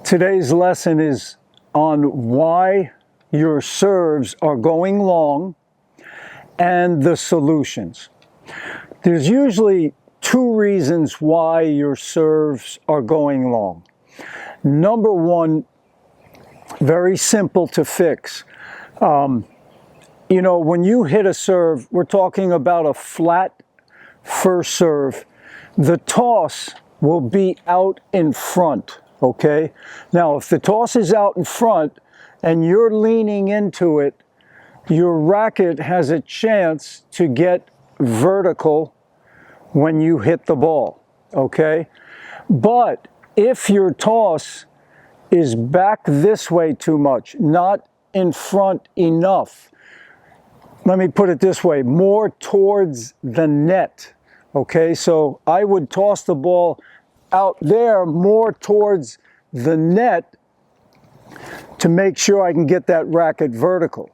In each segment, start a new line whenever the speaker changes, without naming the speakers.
Today's lesson is on why your serves are going long and the solutions. There's usually two reasons why your serves are going long. Number one, very simple to fix. When you hit a serve, we're talking about a flat first serve. The toss will be out in front, okay? Now, if the toss is out in front and you're leaning into it, your racket has a chance to get vertical when you hit the ball, okay? But if your toss is back this way too much, not in front enough, let me put it this way, more towards the net, okay? So I would toss the ball out there more towards the net to make sure I can get that racket vertical.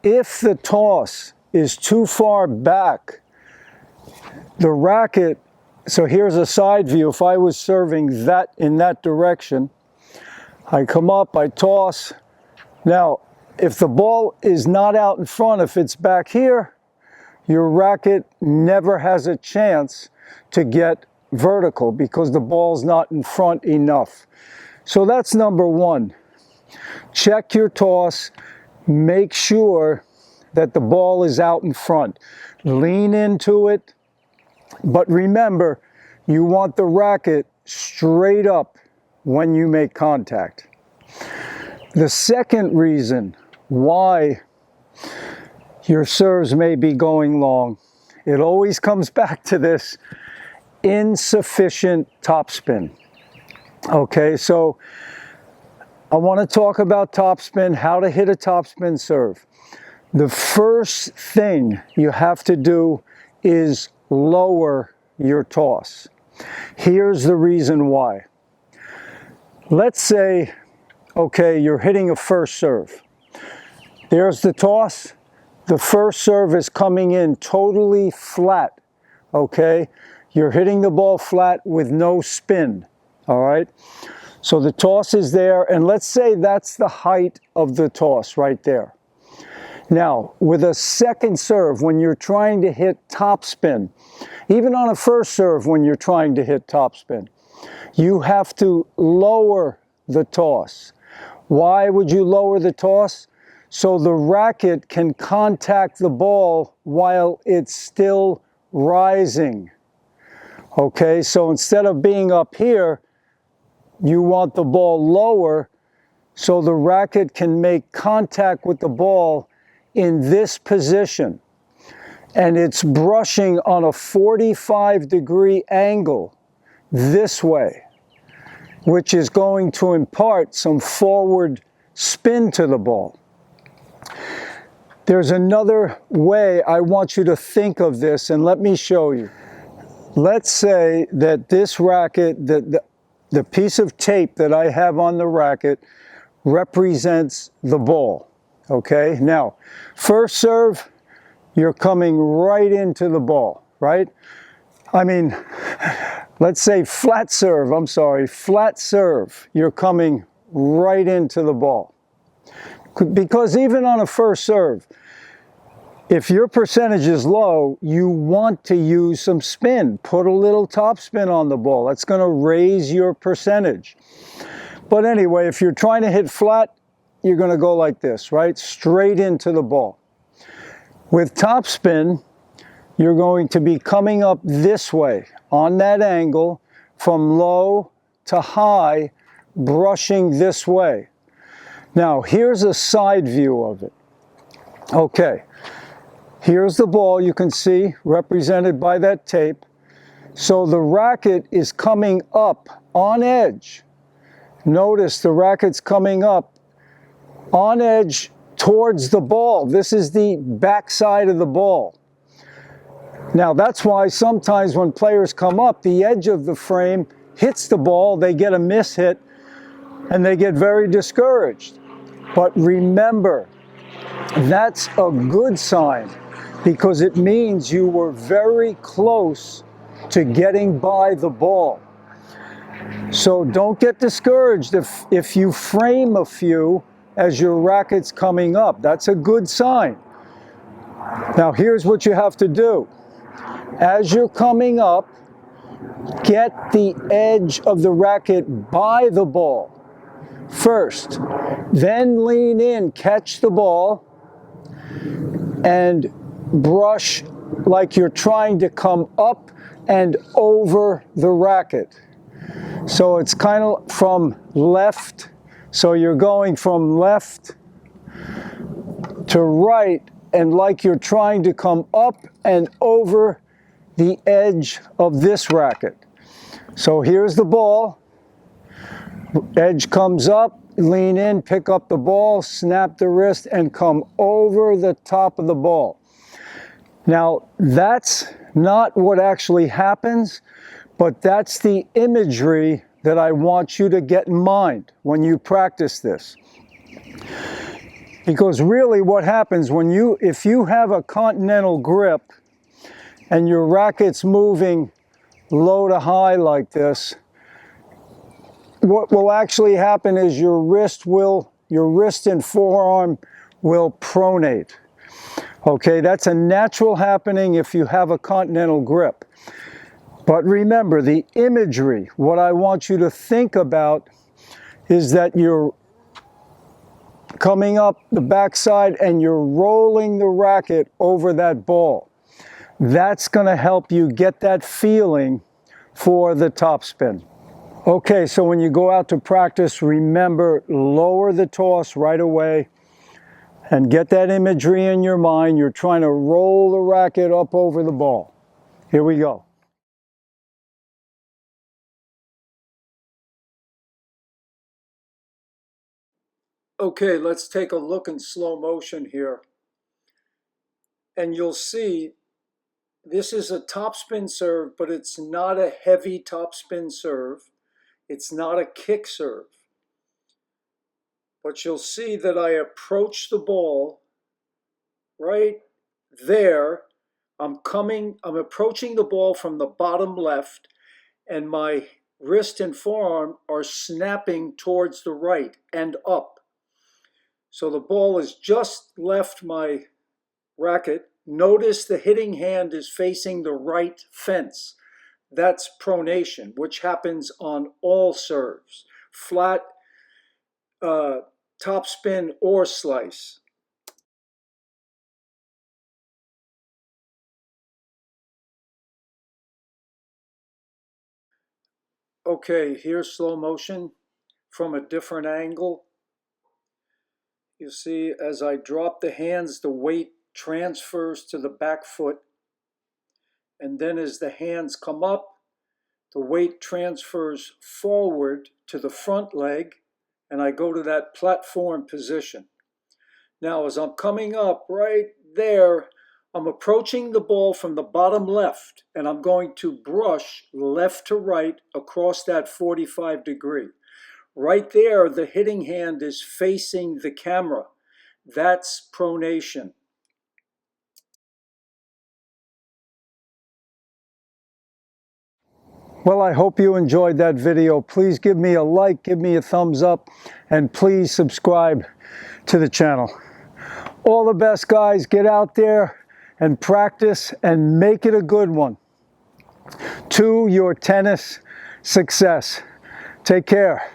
If the toss is too far back, the racket, so here's a side view. If I was serving that in that direction, I come up, I toss. Now, if the ball is not out in front, if it's back here, your racket never has a chance to get vertical because the ball's not in front enough. So that's number one. Check your toss. Make sure that the ball is out in front. Lean into it. But remember, you want the racket straight up when you make contact. The second reason why your serves may be going long, it always comes back to this insufficient topspin. Okay, so I want to talk about topspin, how to hit a topspin serve. The first thing you have to do is lower your toss. Here's the reason why. Let's say, okay, you're hitting a first serve. There's the toss. The first serve is coming in totally flat, okay? You're hitting the ball flat with no spin, all right? So the toss is there, and let's say that's the height of the toss right there. Now, with a second serve, when you're trying to hit topspin, even on a first serve when you're trying to hit topspin, you have to lower the toss. Why would you lower the toss? So the racket can contact the ball while it's still rising. Okay, so instead of being up here, you want the ball lower so the racket can make contact with the ball in this position. And it's brushing on a 45-degree angle this way, which is going to impart some forward spin to the ball. There's another way I want you to think of this, and let me show you. Let's say that this racket, the piece of tape that I have on the racket represents the ball, okay? Now, first serve, you're coming right into the ball, right? I mean, let's say flat serve, flat serve, you're coming right into the ball. Because even on a first serve, if your percentage is low, you want to use some spin. Put a little top spin on the ball. That's going to raise your percentage. But anyway, if you're trying to hit flat, you're going to go like this, right? Straight into the ball. With topspin, you're going to be coming up this way on that angle from low to high, brushing this way. Now, here's a side view of it. Okay, here's the ball you can see represented by that tape. So the racket is coming up on edge. Notice the racket's coming up on edge towards the ball. This is the back side of the ball. Now, that's why sometimes when players come up, the edge of the frame hits the ball, they get a miss hit, and they get very discouraged. But remember, that's a good sign because it means you were very close to getting by the ball. So don't get discouraged if you frame a few as your racket's coming up. That's a good sign. Now here's what you have to do. As you're coming up, get the edge of the racket by the ball first. Then lean in, catch the ball, and brush like you're trying to come up and over the racket. So it's kind of from left, so you're going from left to right, and like you're trying to come up and over the edge of this racket. So here's the ball, edge comes up, lean in, pick up the ball, snap the wrist, and come over the top of the ball. Now, that's not what actually happens, but that's the imagery that I want you to get in mind when you practice this. Because really what happens if you have a continental grip and your racket's moving low to high like this, what will actually happen is your wrist and forearm will pronate. Okay, that's a natural happening if you have a continental grip. But remember, the imagery, what I want you to think about is that you're coming up the backside and you're rolling the racket over that ball. That's going to help you get that feeling for the topspin. Okay, so when you go out to practice, remember, lower the toss right away and get that imagery in your mind. You're trying to roll the racket up over the ball. Here we go. Okay, let's take a look in slow motion here. And you'll see this is a topspin serve, but it's not a heavy topspin serve. It's not a kick serve. But you'll see that I approach the ball right there. I'm approaching the ball from the bottom left, and my wrist and forearm are snapping towards the right and up. So the ball has just left my racket. Notice the hitting hand is facing the right fence. That's pronation, which happens on all serves, flat, topspin, or slice. Okay, here's slow motion from a different angle. You see, as I drop the hands, the weight transfers to the back foot. And then as the hands come up, the weight transfers forward to the front leg, and I go to that platform position. Now, as I'm coming up right there, I'm approaching the ball from the bottom left, and I'm going to brush left to right across that 45 degree. Right there, the hitting hand is facing the camera. That's pronation. Well, I hope you enjoyed that video. Please give me a like, give me a thumbs up, and please subscribe to the channel. All the best, guys. Get out there and practice and make it a good one. To your tennis success. Take care.